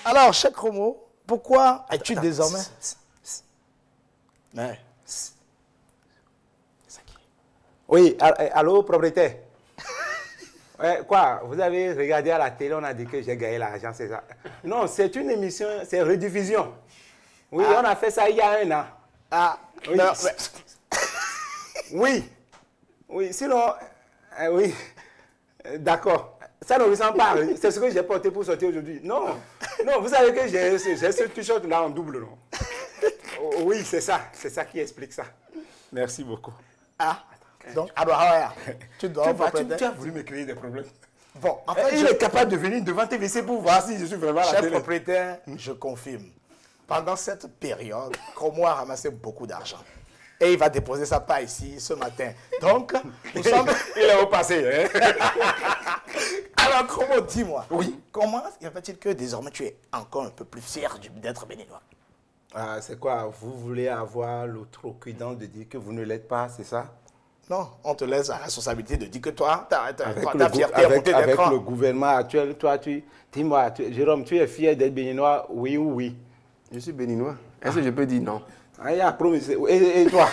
Alors, cher Chromo, pourquoi es-tu désormais... Mais... Oui, allô, propriétaire. Ouais, quoi, vous avez regardé à la télé, on a dit que j'ai gagné l'argent, c'est ça? Non, c'est une émission, c'est rediffusion. Oui, on a fait ça il y a 1 an. Ah, oui. Non, Oui. Oui, sinon, oui, d'accord. Ça ne ressemble pas. C'est ce que j'ai porté pour sortir aujourd'hui. Non, non, vous savez que j'ai ce t-shirt là en double, non? Oui, c'est ça qui explique ça. Merci beaucoup. Ah, donc, alors, tu dois tu as voulu me créer des problèmes. Bon, en fait, il est capable de venir devant TVC pour voir si je suis vraiment à la chef télé. propriétaire, je confirme. Pendant cette période, Chromo a ramassé beaucoup d'argent. Et il va déposer sa part ici ce matin. Donc, nous sommes... Il est au passé. Hein? Alors, Chromo, dis-moi. Oui. Comment y fait-il que désormais tu es encore un peu plus fier d'être béninois? Ah, c'est quoi? Vous voulez avoir l'outrecuidance de dire que vous ne l'êtes pas, c'est ça? Non, on te laisse la responsabilité de dire que toi, ta fierté avec le gouvernement actuel, toi, dis-moi, Jérôme, tu es fier d'être béninois, oui ou oui? Je suis béninois. Est-ce que je peux dire non? Ah, il a promis. Et toi?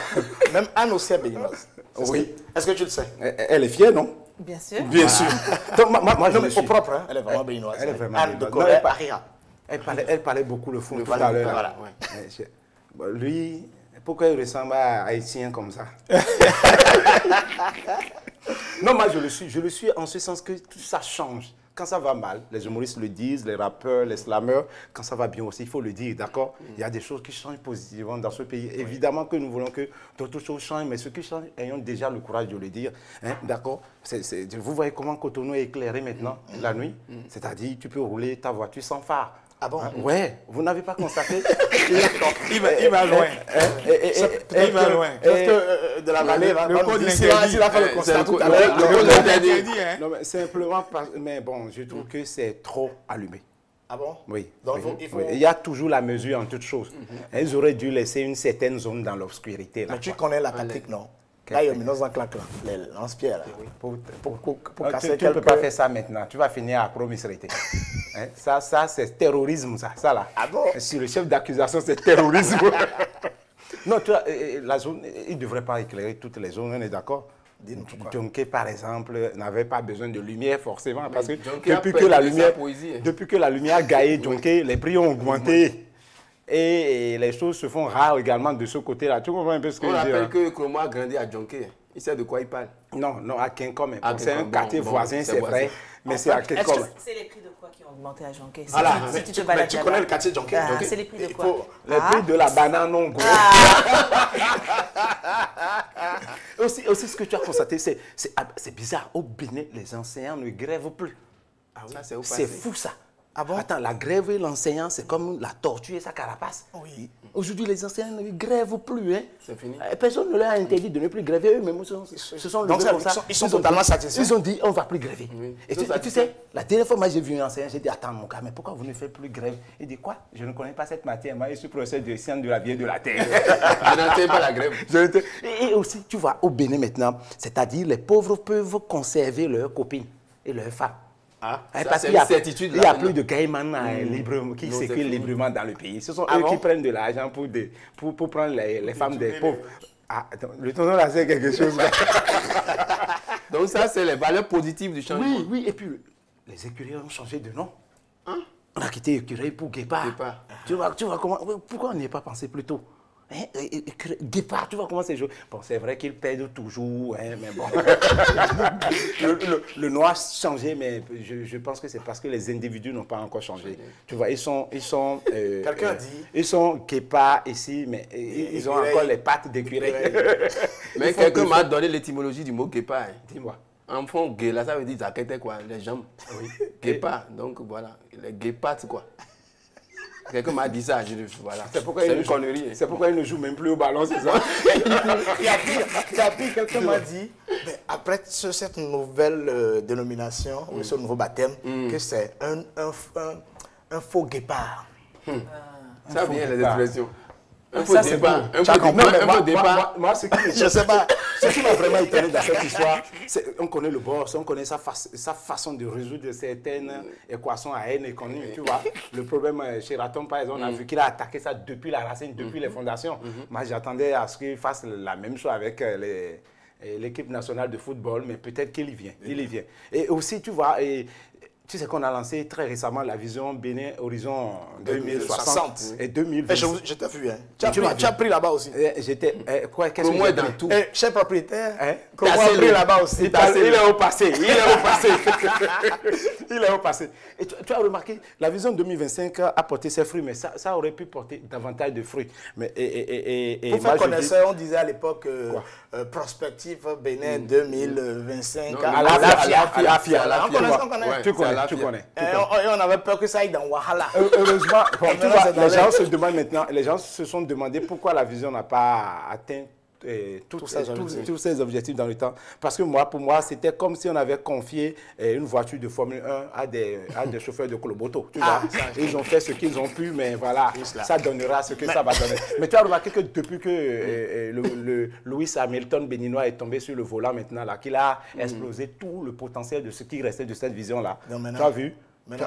Même Anne aussi est béninoise. Oui. Est-ce que tu le sais? Elle est fière, non? Bien sûr. Bien sûr. Donc, moi, non, mais au propre, hein, elle est vraiment béninoise. Elle est vraiment Anne de béninoise. Corée Paria. Elle parlait beaucoup le fond tout Voilà, à l'heure. voilà. Bon, lui, pourquoi il ressemble à Haïtien comme ça? Non, moi je le suis en ce sens que tout ça change. Quand ça va mal, les humoristes le disent, les rappeurs, les slameurs, quand ça va bien aussi, il faut le dire, d'accord? Il y a des choses qui changent positivement dans ce pays. Évidemment que nous voulons que d'autres choses changent, mais ce qui change, ayons déjà le courage de le dire, hein, d'accord? Vous voyez comment Cotonou est éclairé maintenant, la nuit? C'est-à-dire, tu peux rouler ta voiture sans phare. Ah bon? Hein? Ouais, vous n'avez pas constaté? Il va loin. Il va loin. Parce que de la vallée, le code l'interdit. Il a fait le constat tout à l'heure. Le code l'interdit. Non, mais simplement, mais bon, je trouve que c'est trop allumé. Ah bon? Oui. Donc oui, il faut... oui. Il y a toujours la mesure en toute chose. Ils auraient dû laisser une certaine zone dans l'obscurité. Mais tu connais la tactique, non? Là, il y a mis un claque, les lance-pierres. Pour casser tu ne peux pas faire ça maintenant. Tu vas finir à promisérité. Hein? Ça c'est terrorisme, ça là. Ah bon? Si le chef d'accusation, c'est terrorisme. Non, tu vois, la zone, il ne devrait pas éclairer toutes les zones, on est d'accord? Djonké, par exemple, n'avait pas besoin de lumière forcément, parce que depuis que la lumière a gaillé Djonké, les prix ont augmenté. Et les choses se font rares également de ce côté-là. Tu comprends un peu ce que je veux dire? On rappelle que Chromo a grandi à Djonké. Il sait de quoi il parle. Non, à Kinkom. C'est un quartier voisin, c'est vrai. Mais c'est à Kinkom. C'est les prix de quoi qui ont augmenté à Djonké? Voilà, si tu te balades tu connais le quartier Djonké? C'est les prix de quoi? Les prix de la banane non gros. Aussi, ce que tu as constaté, c'est bizarre. Au Bénin, les enseignants ne grèvent plus. Ah oui, c'est fou ça. Ah bon? Attends, la grève et l'enseignant, c'est comme la tortue et sa carapace. Oui. Aujourd'hui, les enseignants ne grèvent plus. Hein. C'est fini. Personne ne leur a interdit de ne plus gréver. Eux-mêmes se sont levés comme ça. Ils sont totalement satisfaits. Ils ont dit, on ne va plus gréver. Oui. Et tu sais, la dernière fois, moi, j'ai vu un enseignant, j'ai dit, attends, mon gars, mais pourquoi vous ne faites plus grève? Il dit, quoi? Je ne connais pas cette matière. Moi, je suis professeur de sciences de la vie et de la terre. Je n'entends pas la grève. Et aussi, tu vois, au Bénin maintenant, c'est-à-dire, les pauvres peuvent conserver leurs copines et leurs femmes. Ah, parce qu'il n'y a plus de caïmans qui circulent librement dans le pays. Ce sont eux qui prennent de l'argent pour prendre les femmes des pauvres. Ah, attends, le tonton là, c'est quelque chose. Donc ça, c'est les valeurs positives du changement. Oui, et puis les écureuils ont changé de nom. Hein? On a quitté écureuil pour guépard. Tu vois comment, pourquoi on n'y est pas pensé plus tôt? Hein? Guépard, tu vois comment c'est joué. Bon, c'est vrai qu'ils perdent toujours, hein, mais bon. le noir a changé, mais je pense que c'est parce que les individus n'ont pas encore changé. Tu vois, ils sont quelqu'un dit. Ils sont guépards ici, mais ils ont encore les pattes d'écureuil. Mais quelqu'un m'a donné l'étymologie du mot guépard. Hein. Dis-moi. En fond, là, ça veut dire zaquette quoi, les jambes. Oui. Guépard, donc voilà, les guépards quoi. Quelqu'un m'a dit ça, voilà. C'est une connerie. C'est pourquoi il ne joue même plus au ballon, c'est ça? Il y a pire, quelqu'un m'a dit, après cette nouvelle dénomination, ou ce nouveau baptême, que c'est un faux guépard. Ça vient les expressions. Un faux Ça, c'est départ. beau. Un Tu as faux compris? départ. Mais Un faux départ. moi, ce qui me- Je sais pas. ce qui m'a vraiment étonné dans cette histoire, on connaît le boss, on connaît sa façon de résoudre certaines équations à haine et connues, tu vois. Le problème chez Raton, par exemple, on a vu qu'il a attaqué ça depuis la racine, depuis les fondations. Moi, j'attendais à ce qu'il fasse la même chose avec l'équipe nationale de football, mais peut-être qu'il y vient. Il y vient. Et aussi, tu vois, tu sais qu'on a lancé très récemment la vision Bénin Horizon 2060 et 2020. Je t'ai vu, hein. Tu Tu m'as as pris là-bas aussi. J'étais. Quoi, qu'est-ce que Promo est j'ai dans pris? tout. Chef propriétaire, Hein? comment on a pris là-bas aussi. Il est au passé, il est au passé. Il est au passé. Et tu as remarqué, la vision 2025 a porté ses fruits, mais ça aurait pu porter davantage de fruits. Mais, Pour faire connaisseur, on disait à l'époque Quoi? prospective Bénin 2025 Non, à non, la à FIA. la On FIA. connaît, on connaît. Ouais. Tu connais, c'est à tu la connais. Et on avait peur que ça aille dans Wahala. Heureusement, bon, tu Maintenant, vois, c'est dans les l'air. gens se demandent maintenant, les gens se sont demandé pourquoi la vision n'a pas atteint tous ces objectifs dans le temps. Parce que pour moi, c'était comme si on avait confié une voiture de Formule 1 à des chauffeurs de Coloboto. Tu vois, ils ont fait ce qu'ils ont pu, mais voilà, ça donnera ce que ça va donner. Mais tu as remarqué que depuis que Lewis Hamilton béninois est tombé sur le volant maintenant, là, qu'il a explosé tout le potentiel de ce qui restait de cette vision-là. Tu as vu?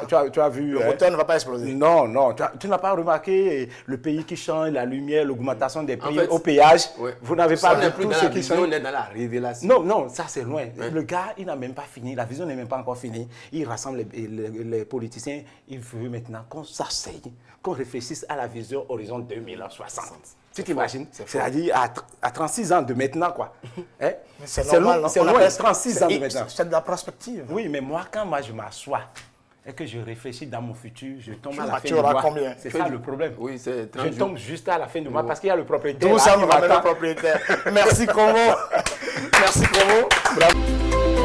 Tu as vu, Le moteur ne va pas exploser. Non, non. Tu n'as pas remarqué le pays qui change, la lumière, l'augmentation des prix fait, au péage. ouais. Vous n'avez Ça pas n'est vu plus tout dans ce la qui vision, change. on est dans la révélation. Non, non, ça c'est loin. Ouais. Le gars, il n'a même pas fini. La vision n'est même pas encore finie. Il rassemble les politiciens. Il veut maintenant qu'on s'asseye, qu'on réfléchisse à la vision horizon 2060. Tu t'imagines? C'est-à-dire à 36 ans de maintenant, quoi. Hein? C'est normal, non? C'est On loin, appelle- 36 ans de maintenant. C'est de la prospective. Oui, mais moi, quand je m'assois et que je réfléchis dans mon futur, je tombe à la fin Tu du auras mois. combien? C'est ça le problème. Oui, c'est Je 30 jours. tombe juste à la fin du mois parce qu'il y a le propriétaire. Tout là ça qui nous ramène m'attend. au propriétaire. Merci, Como. Merci, Como. Bravo.